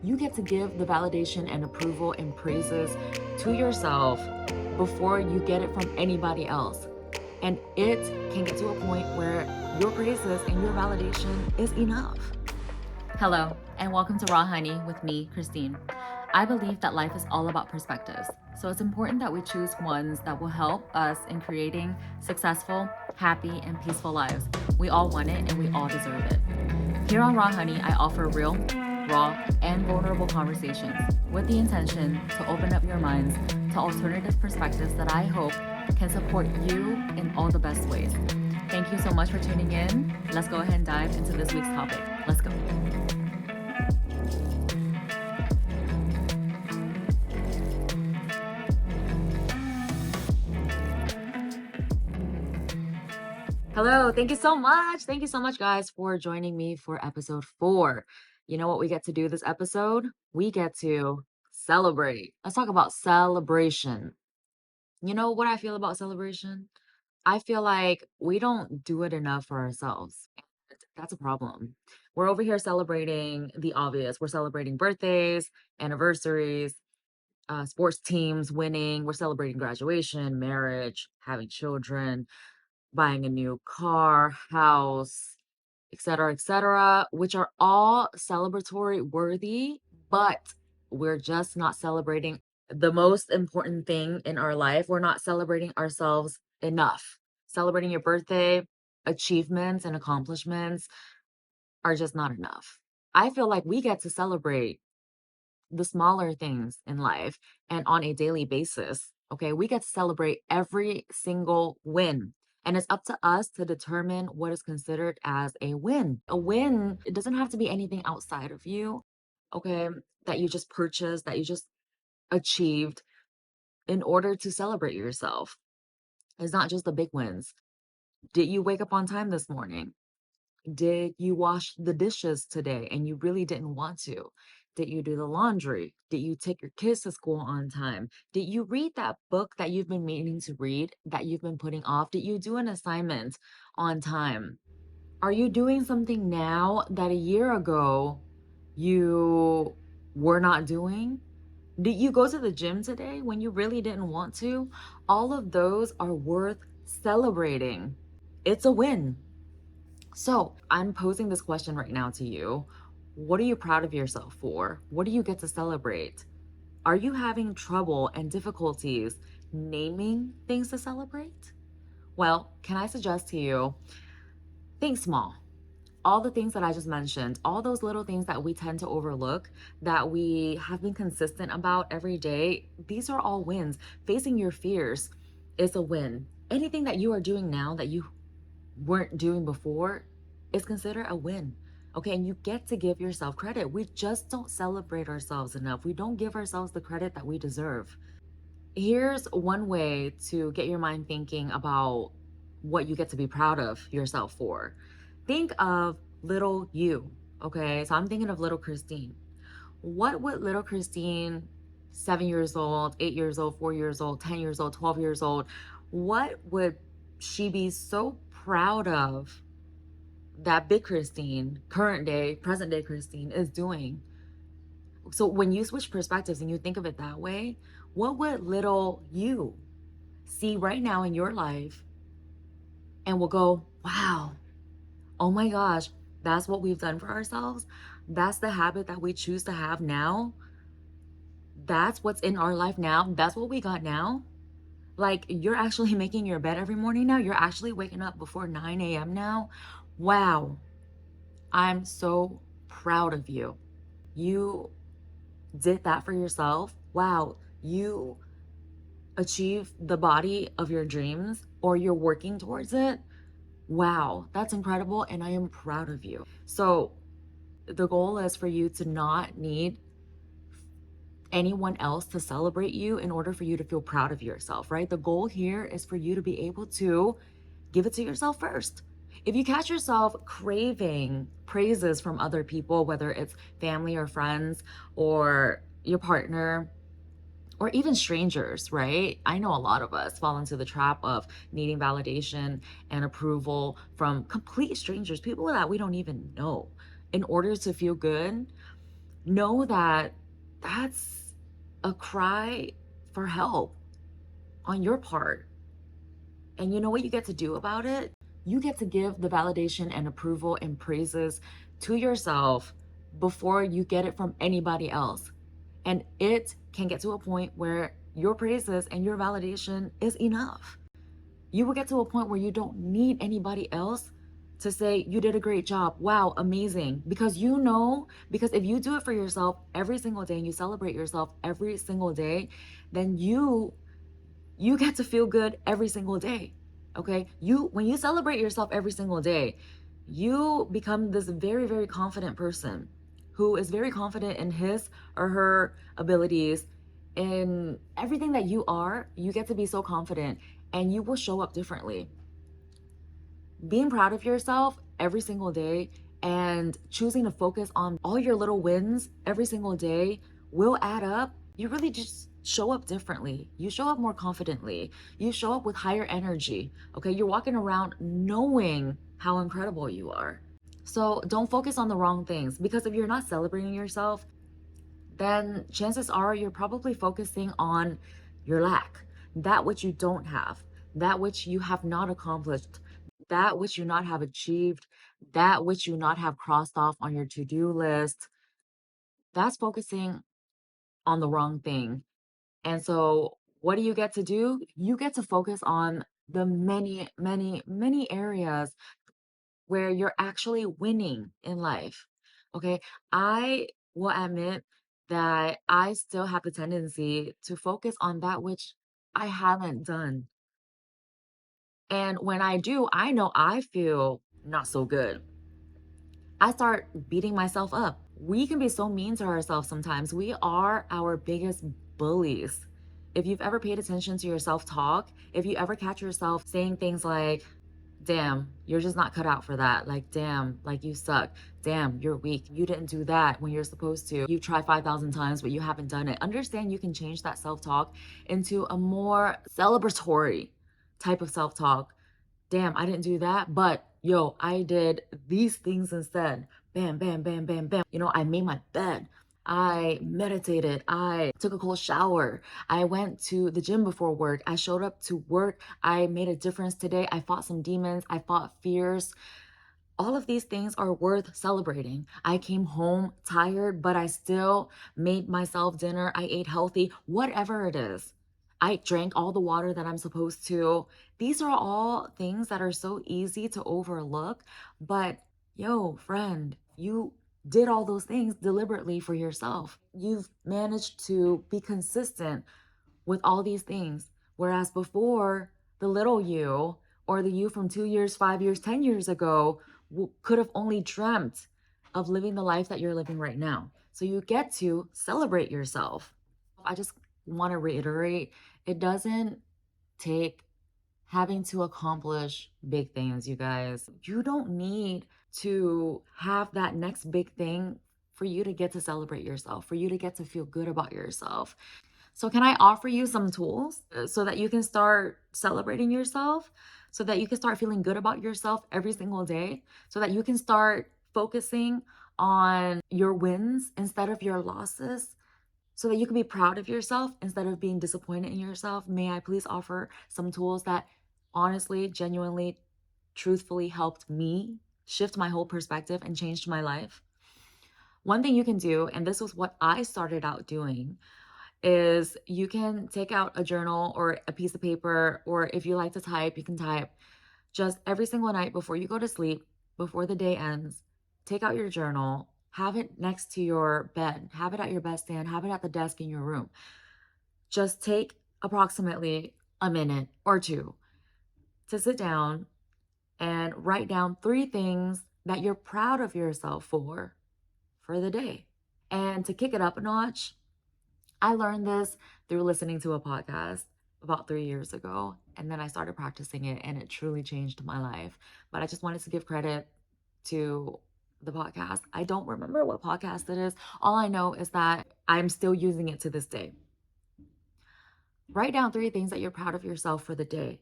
You get to give the validation and approval and praises to yourself before you get it from anybody else. And it can get to a point where your praises and your validation is enough. Hello, and welcome to Raw Honey with me, Christine. I believe that life is all about perspectives, so it's important that we choose ones that will help us in creating successful, happy, and peaceful lives. We all want it and we all deserve it. Here on Raw Honey, I offer real, raw, and vulnerable conversations with the intention to open up your minds to alternative perspectives that I hope can support you in all the best ways. Thank you so much for tuning in. Let's go ahead and dive into this week's topic. Let's go. Hello, thank you so much. Thank you so much, guys, for joining me for episode 4. You know what we get to do this episode? We get to celebrate. Let's talk about celebration. You know what I feel about celebration? I feel like we don't do it enough for ourselves. That's a problem. We're over here celebrating the obvious. We're celebrating birthdays, anniversaries, sports teams winning. We're celebrating graduation, marriage, having children, buying a new car, house, et cetera, which are all celebratory worthy, but we're just not celebrating the most important thing in our life. We're not celebrating ourselves enough. Celebrating your birthday, achievements, and accomplishments are just not enough. I feel like we get to celebrate the smaller things in life and on a daily basis. Okay, we get to celebrate every single win. And it's up to us to determine what is considered as a win. A win, it doesn't have to be anything outside of you, okay, that you just purchased, that you just achieved in order to celebrate yourself. It's not just the big wins. Did you wake up on time this morning? Did you wash the dishes today and you really didn't want to? Did you do the laundry? Did you take your kids to school on time? Did you read that book that you've been meaning to read, that you've been putting off? Did you do an assignment on time? Are you doing something now that a year ago you were not doing? Did you go to the gym today when you really didn't want to? All of those are worth celebrating. It's a win. So I'm posing this question right now to you. What are you proud of yourself for? What do you get to celebrate? Are you having trouble and difficulties naming things to celebrate? Well, can I suggest to you, think small. All the things that I just mentioned, all those little things that we tend to overlook, that we have been consistent about every day, these are all wins. Facing your fears is a win. Anything that you are doing now that you weren't doing before is considered a win. Okay, and you get to give yourself credit. We just don't celebrate ourselves enough. We don't give ourselves the credit that we deserve. Here's one way to get your mind thinking about what you get to be proud of yourself for. Think of little you. Okay, so I'm thinking of little Christine. What would little Christine, 7 years old, 8 years old, 4 years old, 10 years old, 12 years old, what would she be so proud of that big Christine, current day, present day Christine is doing? So when you switch perspectives and you think of it that way, what would little you see right now in your life and will go, wow, oh my gosh, that's what we've done for ourselves? That's the habit that we choose to have now? That's what's in our life now? That's what we got now? Like, you're actually making your bed every morning now? You're actually waking up before 9 a.m. now? Wow, I'm so proud of you. You did that for yourself. Wow, you achieved the body of your dreams, or you're working towards it. Wow, that's incredible. And I am proud of you. So, the goal is for you to not need anyone else to celebrate you in order for you to feel proud of yourself, right? The goal here is for you to be able to give it to yourself first. If you catch yourself craving praises from other people, whether it's family or friends or your partner or even strangers, right? I know a lot of us fall into the trap of needing validation and approval from complete strangers, people that we don't even know, in order to feel good. know that that's a cry for help on your part. And you know what you get to do about it? You get to give the validation and approval and praises to yourself before you get it from anybody else. And it can get to a point where your praises and your validation is enough. You will get to a point where you don't need anybody else to say, you did a great job. Wow, amazing. Because because if you do it for yourself every single day and you celebrate yourself every single day, then you get to feel good every single day. Okay? When you celebrate yourself every single day, you become this very, very confident person who is very confident in his or her abilities. In everything that you are, you get to be so confident and you will show up differently. Being proud of yourself every single day and choosing to focus on all your little wins every single day will add up. You really just show up differently. You show up more confidently. You show up with higher energy. Okay, you're walking around knowing how incredible you are. So don't focus on the wrong things, because if you're not celebrating yourself, then chances are you're probably focusing on your lack, that which you don't have, that which you have not accomplished, that which you not have achieved, that which you not have crossed off on your to-do list. That's focusing on the wrong thing. And so what do you get to do? You get to focus on the many, many, many areas where you're actually winning in life. Okay. I will admit that I still have the tendency to focus on that which I haven't done. And when I do, I know I feel not so good. I start beating myself up. We can be so mean to ourselves sometimes. We are our biggest bullies. If you've ever paid attention to your self talk, if you ever catch yourself saying things like, damn, you're just not cut out for that. Like, damn, like you suck. Damn, you're weak. You didn't do that when you're supposed to. You try 5,000 times, but you haven't done it. Understand you can change that self talk into a more celebratory type of self talk. Damn, I didn't do that, but yo, I did these things instead. Bam, bam, bam, bam, bam. I made my bed. I meditated. I took a cold shower. I went to the gym before work. I showed up to work. I made a difference today. I fought some demons. I fought fears. All of these things are worth celebrating. I came home tired, but I still made myself dinner. I ate healthy, whatever it is. I drank all the water that I'm supposed to. These are all things that are so easy to overlook. But yo, friend, you did all those things deliberately for yourself. You've managed to be consistent with all these things. Whereas before, the little you or the you from 2 years, 5 years, 10 years ago could have only dreamt of living the life that you're living right now. So you get to celebrate yourself. I just want to reiterate, it doesn't take having to accomplish big things, you guys. You don't need to have that next big thing for you to get to celebrate yourself, for you to get to feel good about yourself. So, can I offer you some tools so that you can start celebrating yourself, so that you can start feeling good about yourself every single day, so that you can start focusing on your wins instead of your losses, so that you can be proud of yourself instead of being disappointed in yourself? May I please offer some tools that honestly, genuinely, truthfully helped me shift my whole perspective and changed my life? One thing you can do, and this was what I started out doing, is you can take out a journal or a piece of paper, or if you like to type, you can type. Just every single night before you go to sleep, before the day ends, take out your journal, have it next to your bed, have it at your bedstand, have it at the desk in your room. Just take approximately a minute or two to sit down and write down 3 things that you're proud of yourself for the day. And to kick it up a notch, I learned this through listening to a podcast about 3 years ago. And then I started practicing it, and it truly changed my life. But I just wanted to give credit to the podcast. I don't remember what podcast it is. All I know is that I'm still using it to this day. Write down 3 things that you're proud of yourself for the day.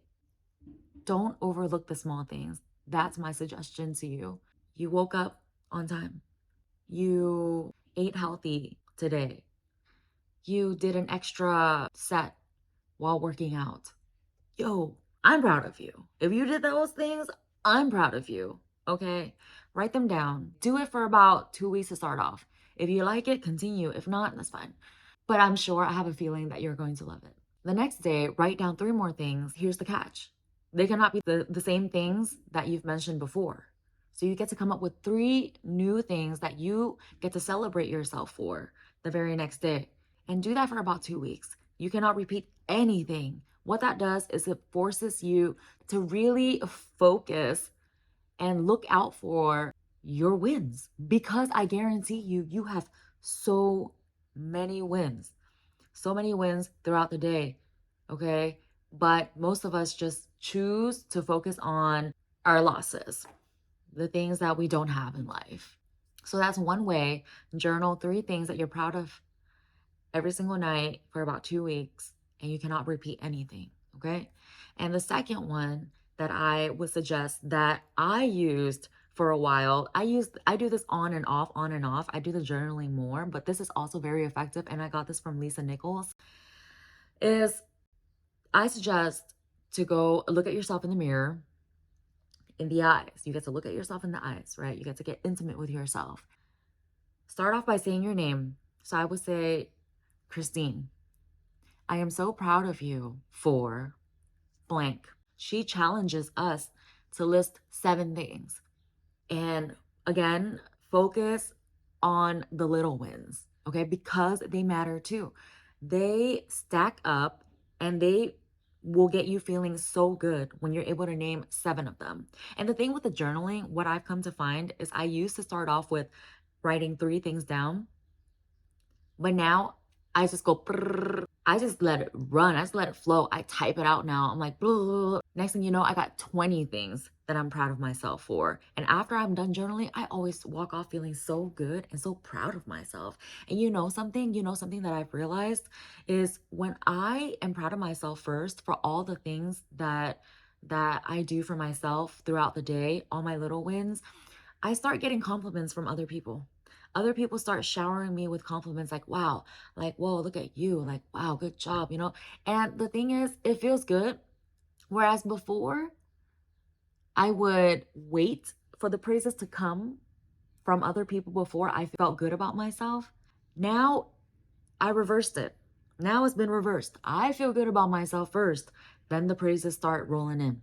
Don't overlook the small things. That's my suggestion to you. You woke up on time. You ate healthy today. You did an extra set while working out. Yo, I'm proud of you. If you did those things, I'm proud of you. Okay? Write them down. Do it for about 2 weeks to start off. If you like it, continue. If not, that's fine. But I'm sure I have a feeling that you're going to love it. The next day, write down 3 more things. Here's the catch: they cannot be the same things that you've mentioned before. So you get to come up with 3 new things that you get to celebrate yourself for the very next day. And do that for about 2 weeks. You cannot repeat anything. What that does is it forces you to really focus and look out for your wins, because I guarantee you, you have so many wins, so many wins throughout the day. Okay. But most of us just choose to focus on our losses, the things that we don't have in life. So that's one way. Journal 3 things that you're proud of every single night for about 2 weeks, and you cannot repeat anything. Okay. And the second one that I would suggest that I used for a while, I do this on and off, on and off. I do the journaling more, but this is also very effective. And I got this from Lisa Nichols. Is I suggest to go look at yourself in the mirror, in the eyes. You get to look at yourself in the eyes, right? You get to get intimate with yourself. Start off by saying your name. So I would say, Christine, I am so proud of you for blank. She challenges us to list 7 things. And again, focus on the little wins, okay? Because they matter too. They stack up and they will get you feeling so good when you're able to name 7 of them. And the thing with the journaling, what I've come to find is I used to start off with writing 3 things down, but now I just go, I just let it run. I just let it flow. I type it out now. I'm like, blah, blah, blah. Next thing you know, I got 20 things that I'm proud of myself for. And after I'm done journaling, I always walk off feeling so good and so proud of myself. And you know something that I've realized is when I am proud of myself first for all the things that I do for myself throughout the day, all my little wins, I start getting compliments from other people. Other people start showering me with compliments like, wow, like, whoa, look at you. Like, wow, good job, you know? And the thing is, it feels good. Whereas before, I would wait for the praises to come from other people before I felt good about myself. Now I reversed it. Now it's been reversed. I feel good about myself first, then the praises start rolling in.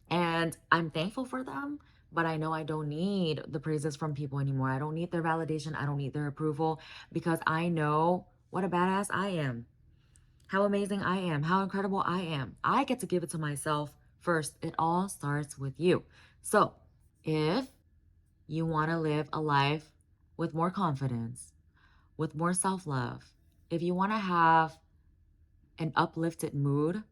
And I'm thankful for them, but I know I don't need the praises from people anymore. I don't need their validation. I don't need their approval, because I know what a badass I am, how amazing I am, how incredible I am. I get to give it to myself first. It all starts with you. So if you want to live a life with more confidence, with more self love, if you want to have an uplifted mood,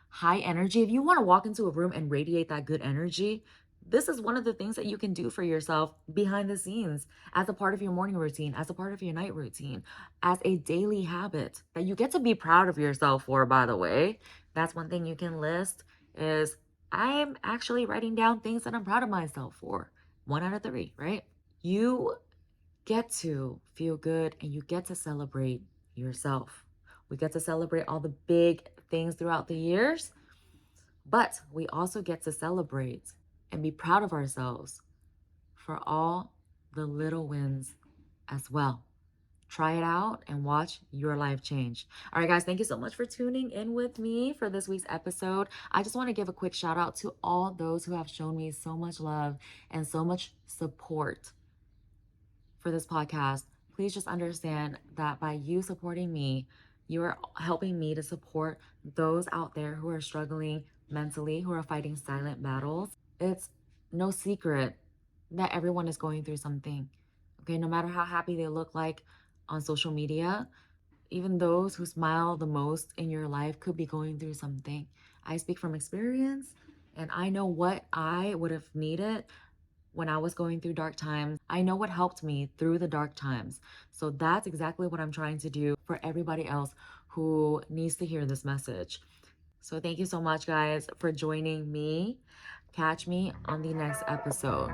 high energy, if you want to walk into a room and radiate that good energy, this is one of the things that you can do for yourself behind the scenes, as a part of your morning routine, as a part of your night routine, as a daily habit that you get to be proud of yourself for, by the way. That's one thing you can list is I'm actually writing down things that I'm proud of myself for. 1 out of 3, right? You get to feel good and you get to celebrate yourself. We get to celebrate all the big things throughout the years, but we also get to celebrate and be proud of ourselves for all the little wins as well. Try it out and watch your life change. All right, guys, thank you so much for tuning in with me for this week's episode. I just want to give a quick shout out to all those who have shown me so much love and so much support for this podcast. Please just understand that by you supporting me, you are helping me to support those out there who are struggling mentally, who are fighting silent battles. It's no secret that everyone is going through something. Okay, no matter how happy they look like on social media, even those who smile the most in your life could be going through something. I speak from experience, and I know what I would have needed when I was going through dark times. I know what helped me through the dark times. So that's exactly what I'm trying to do for everybody else who needs to hear this message. So thank you so much, guys, for joining me. Catch me on the next episode.